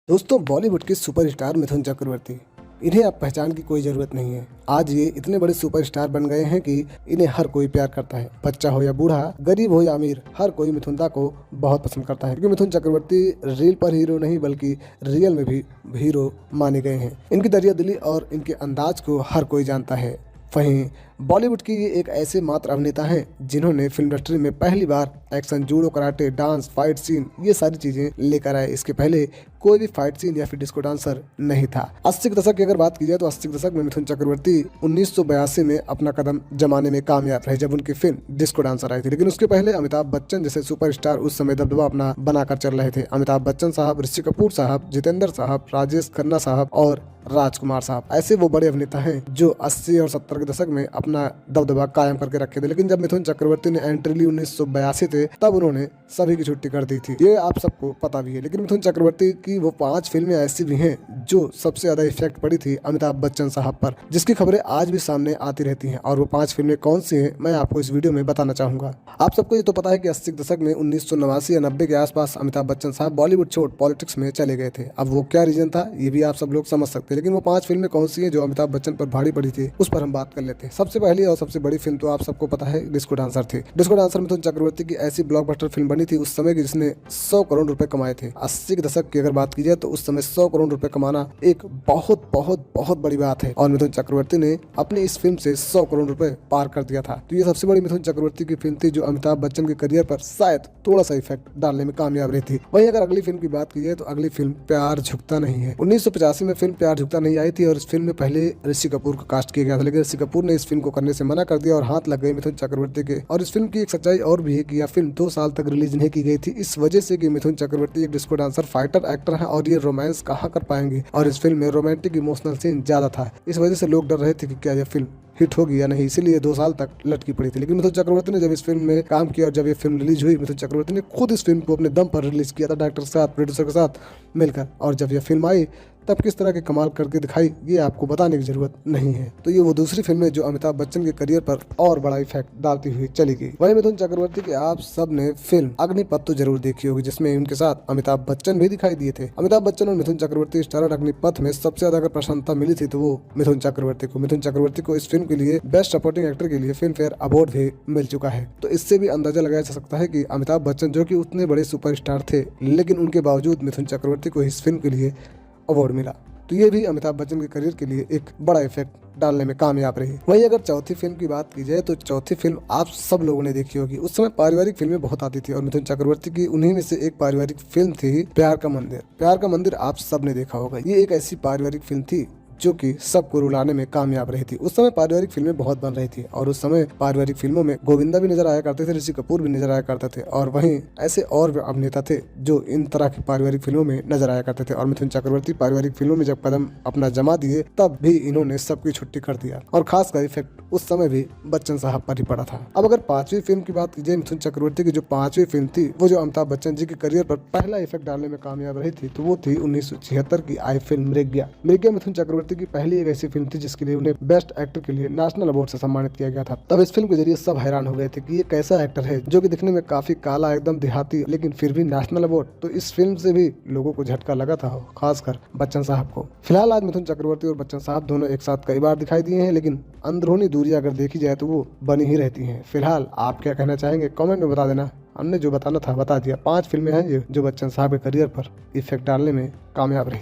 दोस्तों, बॉलीवुड के सुपरस्टार मिथुन चक्रवर्ती, इन्हें अब पहचान की कोई ज़रूरत नहीं है। आज ये इतने बड़े सुपरस्टार बन गए हैं कि इन्हें हर कोई प्यार करता है। बच्चा हो या बूढ़ा, गरीब हो या अमीर, हर कोई मिथुनदा को बहुत पसंद करता है, क्योंकि मिथुन चक्रवर्ती रील पर हीरो नहीं बल्कि रियल में भी हीरो माने गए हैं। इनकी दरियादिली और इनके अंदाज को हर कोई जानता है। वहीं बॉलीवुड की ये एक ऐसे मात्र अभिनेता हैं जिन्होंने फिल्म इंडस्ट्री में पहली बार action, judo, karate, dance, fight scene, ये सारी चीजें लेकर आए। इसके पहले कोई भी फाइट सीन या फिर डिस्को डांसर नहीं था। 80 के दशक की अगर बात की जाए तो 80 के दशक में मिथुन चक्रवर्ती 1982 में अपना कदम जमाने में कामयाब रहे, जब उनकी फिल्म डिस्को डांसर आई थी। लेकिन उसके पहले अमिताभ बच्चन जैसे सुपरस्टार उस समय दबदबा अपना बनाकर चल रहे थे। अमिताभ बच्चन साहब, ऋषि कपूर साहब, जितेंद्र साहब, राजेश खन्ना साहब और राजकुमार साहब, ऐसे वो बड़े अभिनेता हैं जो 80 और 70 के दशक में अपना दबदबा कायम करके रखे थे। लेकिन जब मिथुन चक्रवर्ती ने एंट्री ली 1982 थे, तब उन्होंने सभी की छुट्टी कर दी थी। ये आप सबको पता भी है। लेकिन मिथुन चक्रवर्ती की वो 5 फिल्में ऐसी भी हैं जो सबसे ज्यादा इफेक्ट पड़ी थी अमिताभ बच्चन साहब पर, जिसकी खबरें आज भी सामने आती रहती हैं। और वो 5 फिल्में कौन सी हैं, मैं आपको इस वीडियो में बताना चाहूंगा। आप सबको ये तो पता है कि 80 के दशक में 1989 या 90 के आसपास अमिताभ बच्चन साहब बॉलीवुड छोड़ पॉलिटिक्स में चले गए थे। अब वो क्या रीजन था, ये भी आप सब लोग समझ सकते हैं। लेकिन वो 5 फिल्में कौन सी हैं जो अमिताभ बच्चन पर भारी पड़ी थी, उस पर हम बात कर लेते हैं। सबसे पहली और सबसे बड़ी फिल्म तो आप सबको पता है, डिस्को डांसर थी। डिस्को डांसर मिथुन चक्रवर्ती की ऐसी ब्लॉकबस्टर फिल्म बनी थी उस समय की, जिसने 100 करोड़ रुपए कमाए थे। 80 के दशक की अगर बात की जाए तो उस समय 100 करोड़ रुपए कमाना एक बहुत बहुत बहुत बड़ी बात है, और मिथुन चक्रवर्ती ने अपनी इस फिल्म से 100 करोड़ रुपए पार कर दिया था। तो ये सबसे बड़ी मिथुन चक्रवर्ती की फिल्म थी जो अमिताभ बच्चन के करियर पर शायद थोड़ा सा इफेक्ट डालने में कामयाब रही थी। वहीं अगर अगली फिल्म की बात की जाए तो अगली फिल्म प्यार झुकता नहीं है। 1985 में फिल्म प्यार झुकता नहीं आई थी और इस फिल्म में पहले ऋषि कपूर को कास्ट किया गया था। लेकिन ऋषि कपूर ने इस फिल्म को करने से मना कर दिया और हाथ लग गए मिथुन चक्रवर्ती के। और इस फिल्म की एक सच्चाई और भी है कि यह फिल्म 2 साल तक रिलीज नहीं की गई थी, इस वजह से कि मिथुन चक्रवर्ती एक डिस्को डांसर, फाइटर, एक्टर है और ये रोमांस कहाँ कर पाएंगे। और इस फिल्म में रोमांटिक इमोशनल सीन ज्यादा था, इस वजह से लोग डर रहे थे कि क्या यह फिल्म हिट होगी या नहीं, इसीलिए 2 साल तक लटकी पड़ी थी। लेकिन मिथुन चक्रवर्ती ने जब इस फिल्म में काम किया और जब ये फिल्म रिलीज हुई, मिथुन चक्रवर्ती ने खुद इस फिल्म को अपने दम पर रिलीज किया था, डायरेक्टर के साथ, प्रोड्यूसर के साथ मिलकर। और जब यह फिल्म आई तब किस तरह के कमाल करके दिखाई, ये आपको बताने की जरूरत नहीं है। तो ये वो दूसरी फिल्म है जो अमिताभ बच्चन के करियर पर और बड़ा इफेक्ट डालती हुई चली गई। वहीं मिथुन चक्रवर्ती की आप सब ने फिल्म अग्निपथ तो जरूर देखी होगी, जिसमें उनके साथ अमिताभ बच्चन भी दिखाई दिए थे। अमिताभ बच्चन और मिथुन चक्रवर्ती स्टारर अग्निपथ में सबसे ज्यादा अगर प्रशंसा मिली थी तो वो मिथुन चक्रवर्ती को। मिथुन चक्रवर्ती को इस फिल्म के लिए बेस्ट सपोर्टिंग एक्टर के लिए फिल्म फेयर अवार्ड भी मिल चुका है। तो इससे भी अंदाजा लगाया जा सकता है कि अमिताभ बच्चन जो कि उतने बड़े सुपरस्टार थे, लेकिन उनके बावजूद मिथुन चक्रवर्ती को इस फिल्म के लिए अवार्ड मिला। तो ये भी अमिताभ बच्चन के करियर के लिए एक बड़ा इफेक्ट डालने में कामयाब रही। वहीं अगर चौथी फिल्म की बात की जाए तो चौथी फिल्म आप सब लोगों ने देखी होगी। उस समय पारिवारिक फिल्में बहुत आती थी और मिथुन चक्रवर्ती की उन्हीं में से एक पारिवारिक फिल्म थी प्यार का मंदिर। प्यार का मंदिर आप सब ने देखा होगा। ये एक ऐसी पारिवारिक फिल्म थी जो कि सबको रुलाने में कामयाब रही थी। उस समय पारिवारिक फिल्में बहुत बन रही थी और उस समय पारिवारिक फिल्मों में गोविंदा भी नजर आया करते थे, ऋषि कपूर भी नजर आया करते थे, और वहीं ऐसे और भी अभिनेता थे जो इन तरह की पारिवारिक फिल्मों में नजर आया करते थे। और मिथुन चक्रवर्ती पारिवारिक फिल्मों में जब कदम अपना जमा दिए तब भी इन्होंने सबकी छुट्टी कर दिया, और खासकर इफेक्ट उस समय भी बच्चन साहब पर ही पड़ा था। अब अगर 5वीं फिल्म की बात की जाए, मिथुन चक्रवर्ती की जो 5वीं फिल्म थी, वो जो अमिताभ बच्चन जी के करियर पर पहला इफेक्ट डालने में कामयाब रही थी, तो वो थी 1976 की आई फिल्म मृग्या। मृग्या मिथुन चक्रवर्ती की पहली एक ऐसी फिल्म थी जिसके लिए उन्हें बेस्ट एक्टर के लिए नेशनल अवार्ड से सम्मानित किया गया था। तब इस फिल्म के जरिए सब हैरान हो गए थे कि ये कैसा एक्टर है जो कि दिखने में काफी काला, एकदम देहाती, लेकिन फिर भी नेशनल अवार्ड। तो इस फिल्म से भी लोगों को झटका लगा था, खासकर बच्चन साहब को। फिलहाल आज मिथुन चक्रवर्ती और बच्चन साहब दोनों एक साथ कई बार दिखाई दिए हैं, लेकिन अंदरूनी दूरियां अगर देखी जाए तो वो बनी ही रहती हैं। फिलहाल आप क्या कहना चाहेंगे, कमेंट में बता देना। हमने जो बताना था बता दिया। 5 फिल्में हैं जो बच्चन साहब के करियर पर इफेक्ट डालने में कामयाब रही।